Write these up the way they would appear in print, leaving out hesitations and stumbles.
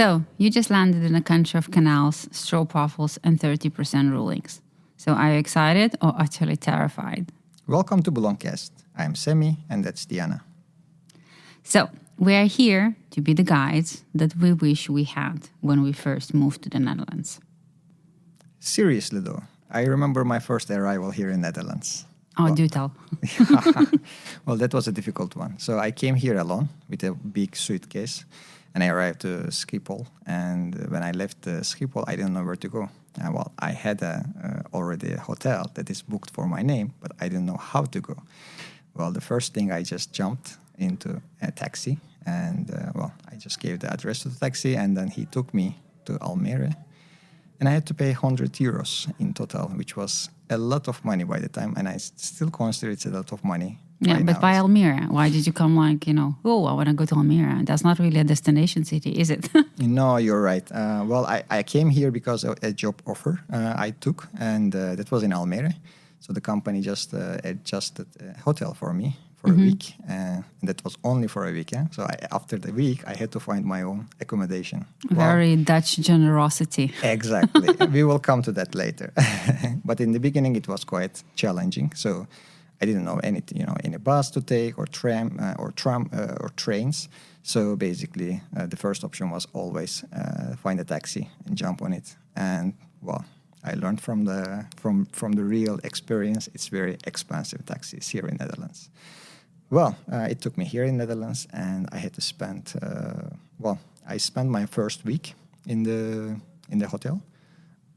So, you just landed in a country of canals, stroopwafels, and 30% rulings. So, are you excited or utterly terrified? Welcome to BelongCast. I'm Semih and that's Diana. So, we are here to be the guides that we wish we had when we first moved to the Netherlands. Seriously though, I remember my first arrival here in Netherlands. Oh, do tell. Well, that was a difficult one. So I came here alone with a big suitcase and I arrived to Schiphol. And when I left Schiphol, I didn't know where to go. I had already a hotel that is booked for my name, but I didn't know how to go. Well, the first thing I just jumped into a taxi and I just gave the address to the taxi and then he took me to Almere. And I had to pay 100 euros in total, which was a lot of money by the time. And I still consider it's a lot of money. Yeah, but by Almere, why did you come I want to go to Almere? That's not really a destination city, is it? No, you're right. I came here because of a job offer I took, and that was in Almere. So the company just adjusted a hotel for me for a week, and that was only for a week. So after the week, I had to find my own accommodation. Very Dutch generosity. Exactly. We will come to that later. But in the beginning, it was quite challenging. So I didn't know anything, any bus to take or tram or trains. So basically, the first option was always find a taxi and jump on it. And I learned from the real experience. It's very expensive taxis here in Netherlands. It took me here in Netherlands, and I had to spend. I spent my first week in the hotel.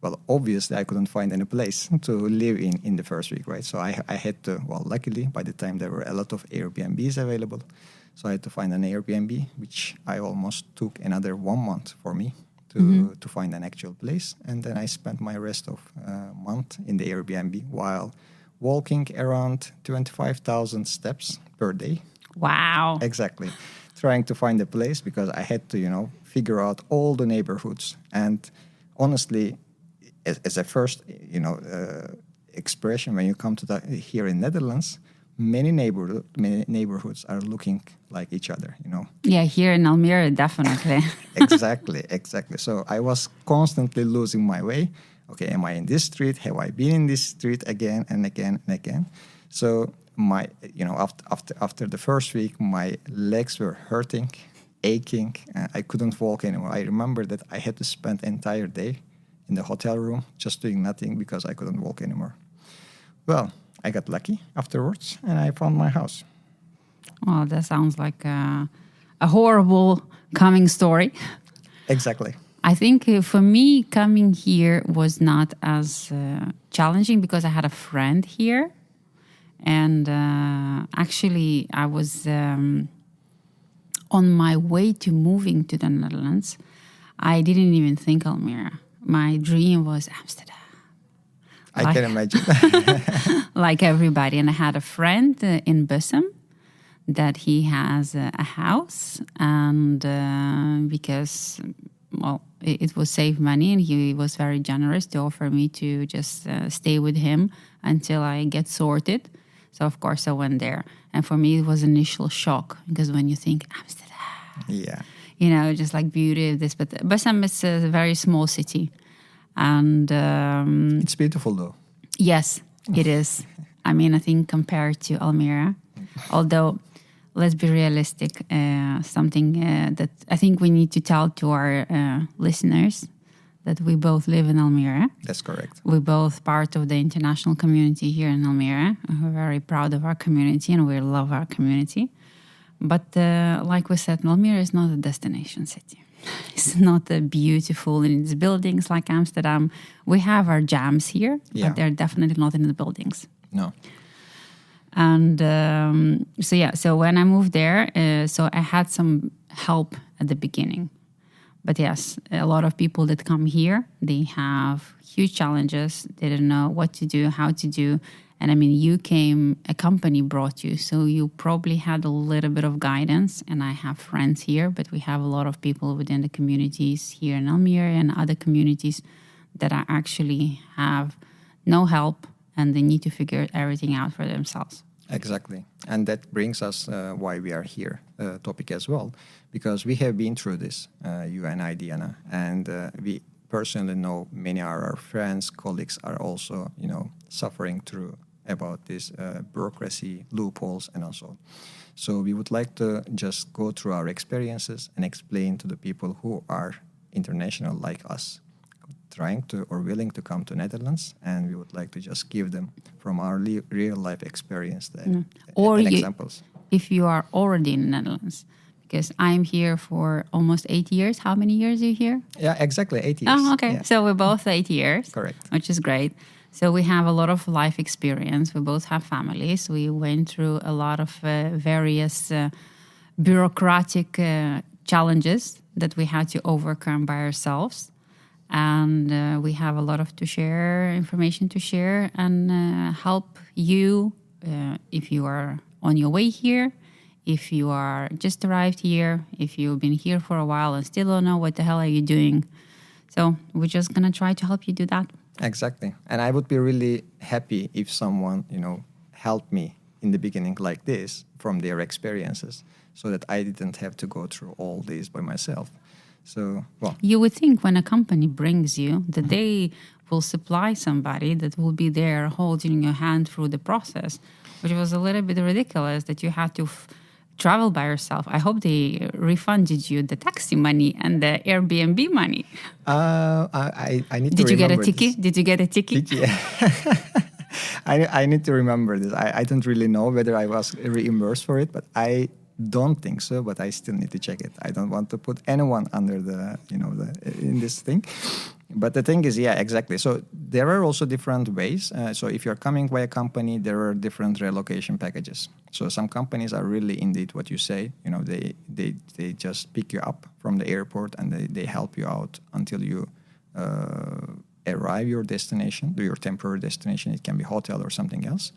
Well, obviously, I couldn't find any place to live in the first week, right? So I had to. Luckily, by the time there were a lot of Airbnbs available, so I had to find an Airbnb, which I almost took another 1 month for me to find an actual place, and then I spent my rest of month in the Airbnb while walking around 25,000 steps per day. Wow. Exactly. Trying to find a place because I had to, figure out all the neighborhoods. And honestly, as a first, expression, when you come to here in Netherlands, many neighborhoods are looking like each other, Yeah, here in Almere, definitely. Exactly. So I was constantly losing my way. Okay, am I in this street? Have I been in this street again and again and again? So after the first week, my legs were hurting, aching. I couldn't walk anymore. I remember that I had to spend the entire day in the hotel room just doing nothing because I couldn't walk anymore. Well, I got lucky afterwards and I found my house. Oh, that sounds like a horrible coming story. Exactly. I think for me, coming here was not as challenging because I had a friend here. And actually, I was on my way to moving to the Netherlands. I didn't even think Almere. My dream was Amsterdam. I can imagine. Like everybody. And I had a friend in Bussum that he has a house. And because, it was save money and he was very generous to offer me to just stay with him until I get sorted. So, of course, I went there. And for me, it was an initial shock because when you think Amsterdam, just like beauty of this. But Bussum is a very small city. And it's beautiful, though. Yes, it is. I think compared to Almere, although let's be realistic, something that I think we need to tell to our listeners that we both live in Almere. That's correct. We're both part of the international community here in Almere. We're very proud of our community and we love our community. But like we said, Almere is not a destination city. It's not beautiful in its buildings like Amsterdam. We have our jams here, but they're definitely not in the buildings. No. And so when I moved there, so I had some help at the beginning. But yes, a lot of people that come here, they have huge challenges. They don't know what to do, how to do. And you came, a company brought you, so you probably had a little bit of guidance. And I have friends here, but we have a lot of people within the communities here in Almere and other communities that actually have no help and they need to figure everything out for themselves. Exactly. And that brings us why we are here topic as well, because we have been through this, you and I, Diana, and we personally know many of our friends, colleagues are also, suffering through about this bureaucracy, loopholes, and also. So we would like to just go through our experiences and explain to the people who are international like us, trying to or willing to come to Netherlands, and we would like to just give them from our real life experience or examples. If you are already in the Netherlands, because I'm here for almost 8 years. How many years are you here? Yeah, exactly 8 years. Oh, okay. Yeah. So we're both 8 years. Correct. Which is great. So we have a lot of life experience. We both have families. We went through a lot of various bureaucratic challenges that we had to overcome by ourselves. And we have a lot of information to share and help you if you are on your way here, if you are just arrived here, if you've been here for a while and still don't know what the hell are you doing. So we're just going to try to help you do that. Exactly. And I would be really happy if someone, helped me in the beginning like this from their experiences so that I didn't have to go through all this by myself. So, well. You would think when a company brings you that they will supply somebody that will be there holding your hand through the process, which was a little bit ridiculous that you had to travel by yourself. I hope they refunded you the taxi money and the Airbnb money. I need Did to you get a remember ticket? this. Did you get a ticket? Yeah. I need to remember this. I don't really know whether I was reimbursed for it, but I don't think so, but I still need to check it. I don't want to put anyone under in this thing. But the thing is, yeah, exactly. So there are also different ways. So if you're coming by a company, there are different relocation packages. So some companies are really indeed what you say. They just pick you up from the airport and they help you out until you arrive your destination, your temporary destination. It can be hotel or something else.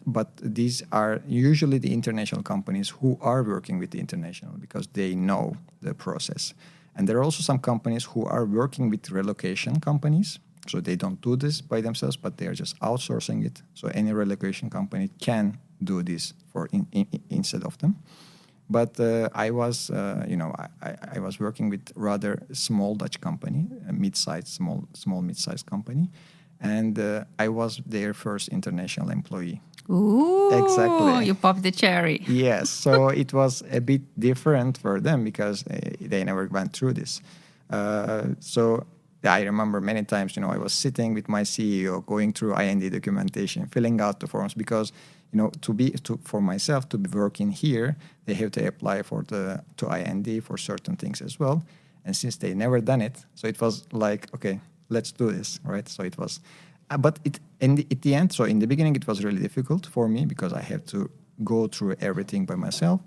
But these are usually the international companies who are working with the international because they know the process. And there are also some companies who are working with relocation companies. So they don't do this by themselves, but they are just outsourcing it. So any relocation company can do this instead of them. But I was, I was working with rather small Dutch company, a small mid-sized company. And I was their first international employee. Ooh, exactly. You popped the cherry. Yes, so it was a bit different for them because they never went through this. So I remember many times, I was sitting with my CEO, going through IND documentation, filling out the forms because, for myself to be working here, they have to apply to IND for certain things as well. And since they never done it, so it was like, okay, let's do this, right? So it was, but at the end, so in the beginning, it was really difficult for me because I have to go through everything by myself.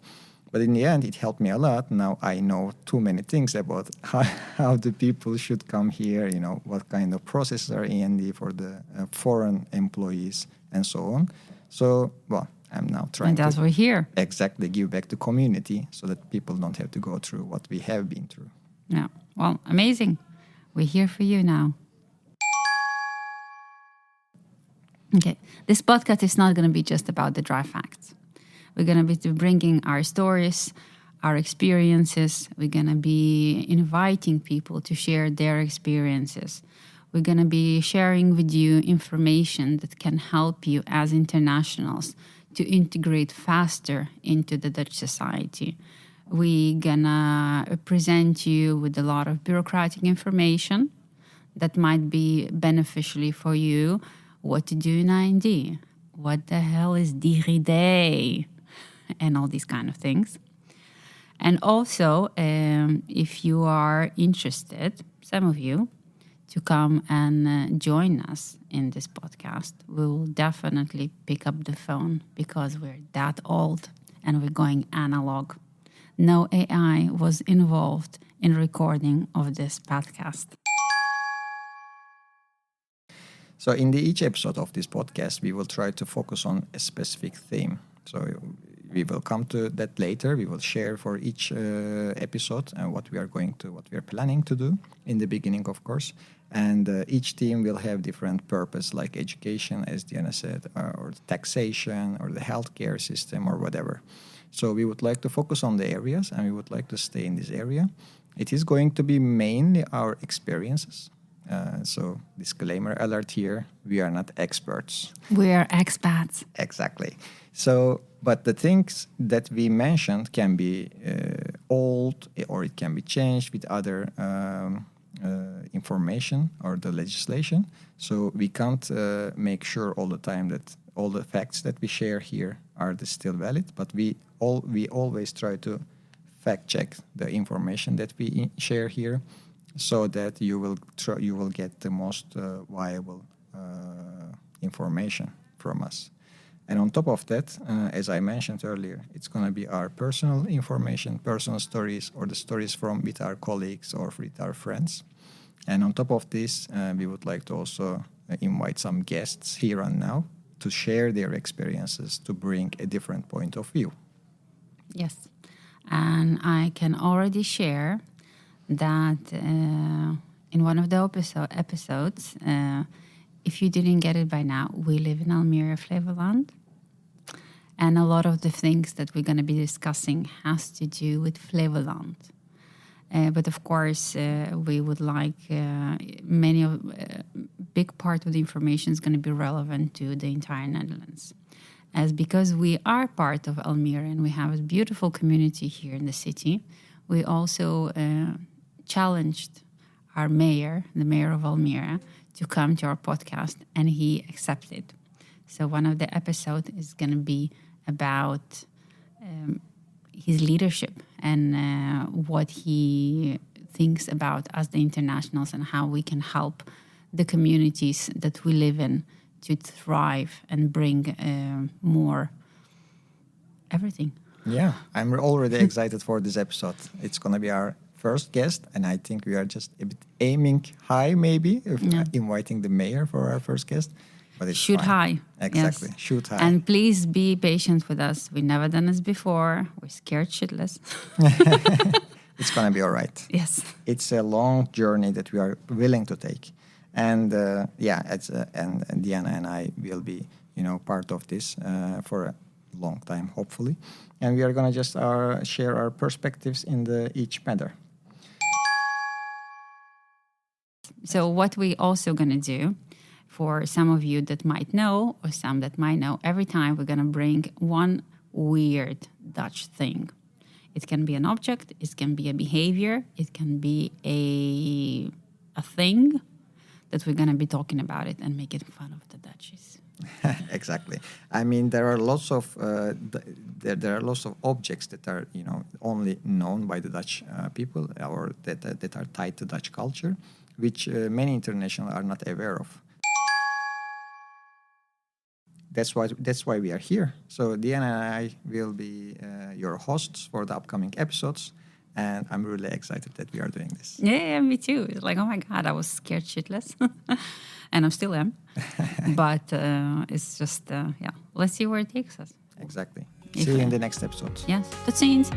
But in the end, it helped me a lot. Now I know too many things about how the people should come here, what kind of processes are END for the foreign employees and so on. So, well, I'm now trying and that's to we're here. Exactly give back to community so that people don't have to go through what we have been through. Yeah, well, amazing. We're here for you now. Okay, this podcast is not going to be just about the dry facts. We're going to be bringing our stories, our experiences. We're going to be inviting people to share their experiences. We're going to be sharing with you information that can help you as internationals to integrate faster into the Dutch society. We're going to present you with a lot of bureaucratic information that might be beneficially for you. What to do in IND? What the hell is DigiD? And all these kind of things. And also, if you are interested, some of you, to come and join us in this podcast, we will definitely pick up the phone because we're that old and we're going analog. No AI was involved in recording of this podcast. So in each episode of this podcast, we will try to focus on a specific theme. So we will come to that later. We will share for each episode what we are planning to do in the beginning, of course. And each team will have different purpose, like education, as Diana said, or taxation, or the healthcare system, or whatever. So we would like to focus on the areas, and we would like to stay in this area. It is going to be mainly our experiences. So disclaimer alert here, we are not experts. We are expats. Exactly. So, but the things that we mentioned can be old, or it can be changed with other information or the legislation. So we can't make sure all the time that all the facts that we share here are still valid, but we always try to fact check the information that we share here, so that you will get the most viable information from us. And on top of that, as I mentioned earlier, it's going to be our personal information, personal stories, or the stories with our colleagues or with our friends. And on top of this, we would like to also invite some guests here and now to share their experiences, to bring a different point of view. Yes. And I can already share that in one of the episodes, if you didn't get it by now, we live in Almere, Flevoland. And a lot of the things that we're going to be discussing has to do with Flevoland. But of course, we would like big part of the information is going to be relevant to the entire Netherlands. As because we are part of Almere and we have a beautiful community here in the city, we also challenged our mayor, the mayor of Almere, to come to our podcast, and he accepted. So one of the episodes is going to be about his leadership and what he thinks about us, the internationals, and how we can help the communities that we live in to thrive and bring more everything. Yeah, I'm already excited for this episode. It's going to be our first guest, and I think we are just a bit aiming high, maybe, inviting the mayor for our first guest. But it's shoot fine. High. Exactly, yes. Shoot high. And please be patient with us. We've never done this before. We're scared shitless. It's going to be all right. Yes. It's a long journey that we are willing to take. And and Diana and I will be, part of this for a long time, hopefully. And we are going to just share our perspectives in each matter. So what we also going to do, for some of you that might know, or some that might know, every time we're going to bring one weird Dutch thing. It can be an object, it can be a behavior, it can be a thing that we're going to be talking about it and making fun of the Dutchies. Exactly. I mean, there are lots of objects that are only known by the Dutch people, or that are tied to Dutch culture, which many international are not aware of. That's why we are here. So Diana and I will be your hosts for the upcoming episodes. And I'm really excited that we are doing this. Yeah, me too. It's like, oh my God, I was scared shitless. And I still am. But it's just, let's see where it takes us. Exactly. See you in the next episode. Yes. Tot ziens.